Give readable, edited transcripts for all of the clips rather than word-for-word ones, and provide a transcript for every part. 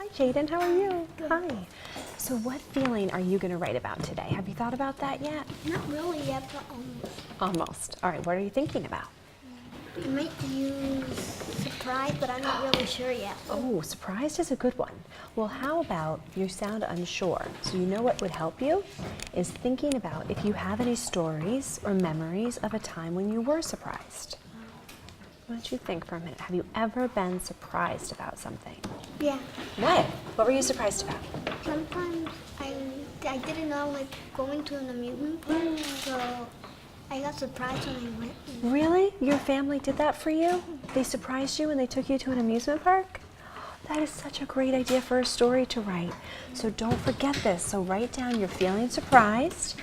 Hi, Jaden. How are you? Hi. So what feeling are you going to write about today? Have you thought about that yet? Not really yet, but almost. Almost. All right. What are you thinking about? I might use surprise, but I'm not really sure yet. Oh, surprised is a good one. Well, how about you sound unsure? So you know what would help you is thinking about if you have any stories or memories of a time when you were surprised. Why don't you think for a minute? Have you ever been surprised about something? Yeah. What? What were you surprised about? Sometimes I didn't know like going to an amusement park, so I got surprised when I went. Really? Your family did that for you? They surprised you and they took you to an amusement park? That is such a great idea for a story to write. So don't forget this. So write down you're feeling surprised,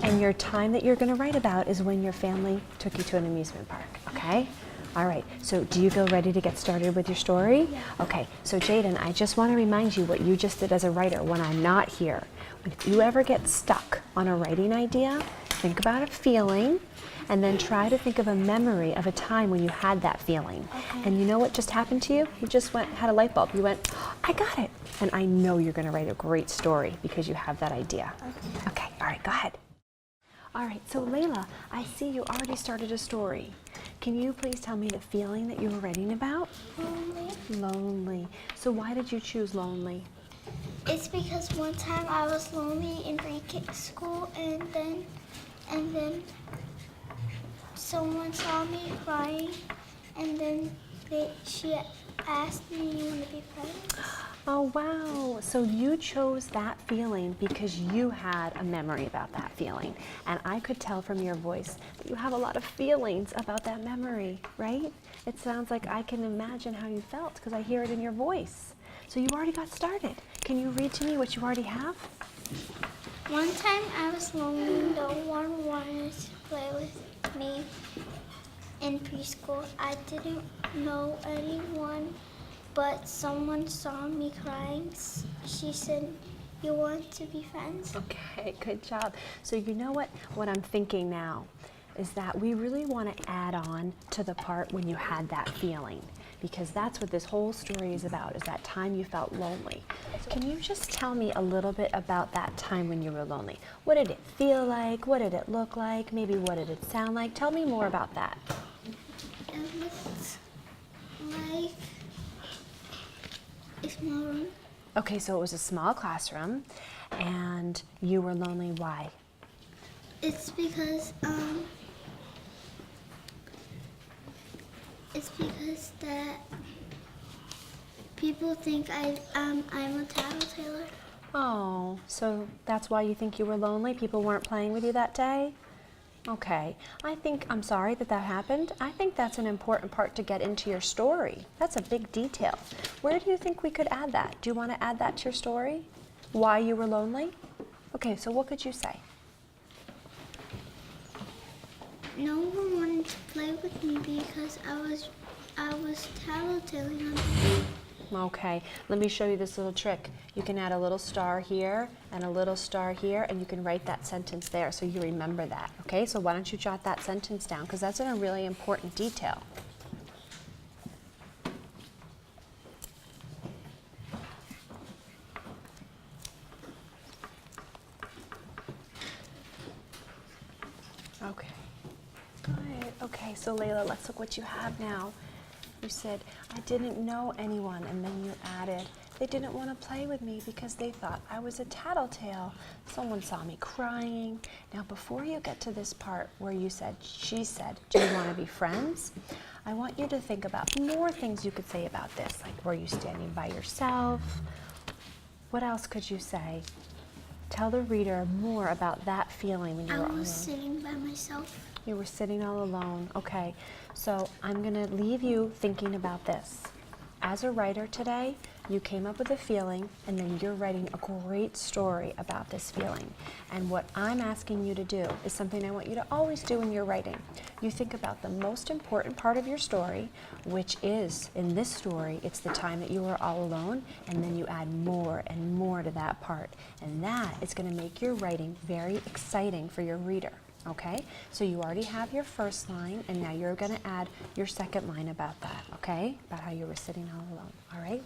and your time that you're going to write about is when your family took you to an amusement park, okay? All right, so do you feel ready to get started with your story? Yeah. Okay, so Jaden, I just want to remind you what you just did as a writer when I'm not here. If you ever get stuck on a writing idea, think about a feeling, and then try to think of a memory of a time when you had that feeling. Okay. And you know what just happened to you? You just had a light bulb. You went, oh, I got it. And I know you're going to write a great story because you have that idea. Okay, all right, go ahead. All right, so Layla, I see you already started a story. Can you please tell me the feeling that you were writing about? Lonely. Lonely. So why did you choose lonely? It's because one time I was lonely in pre-K school, and then someone saw me crying, and then she asked me, "You want to be friends?" Oh, wow. So you chose that feeling because you had a memory about that feeling. And I could tell from your voice that you have a lot of feelings about that memory, right? It sounds like I can imagine how you felt because I hear it in your voice. So you already got started. Can you read to me what you already have? One time I was lonely, no one wanted to play with me in preschool. I didn't know anyone, but someone saw me crying. She said, "You want to be friends?" Okay, good job. So you know what I'm thinking now is that we really want to add on to the part when you had that feeling, because that's what this whole story is about, is that time you felt lonely. Can you just tell me a little bit about that time when you were lonely? What did it feel like? What did it look like? Maybe what did it sound like? Tell me more about that. It looked like a small room. Okay, so it was a small classroom and you were lonely. Why? It's because that people think I'm a tattletale. Oh, so that's why you think you were lonely? People weren't playing with you that day? Okay. I'm sorry that happened. I think that's an important part to get into your story. That's a big detail. Where do you think we could add that? Do you want to add that to your story? Why you were lonely? Okay, so what could you say? No one wanted to play with me because I was tattletaling on them. Okay, let me show you this little trick. You can add a little star here and a little star here, and you can write that sentence there so you remember that. Okay, so why don't you jot that sentence down, because that's a really important detail. Okay, good. Okay, so Layla, let's look what you have now. You said, I didn't know anyone, and then you added, they didn't want to play with me because they thought I was a tattletale. Someone saw me crying. Now, before you get to this part where you said, she said, do you want to be friends? I want you to think about more things you could say about this, like were you standing by yourself? What else could you say? Tell the reader more about that feeling when you were I alone. was sitting by myself. You were sitting all alone. Okay, so I'm going to leave you thinking about this. As a writer today, you came up with a feeling, and then you're writing a great story about this feeling. And what I'm asking you to do is something I want you to always do when you're writing. You think about the most important part of your story, which is, in this story, it's the time that you were all alone, and then you add more and more to that part. And that is going to make your writing very exciting for your reader. Okay, so you already have your first line, and now you're going to add your second line about that, okay? About how you were sitting all alone, all right?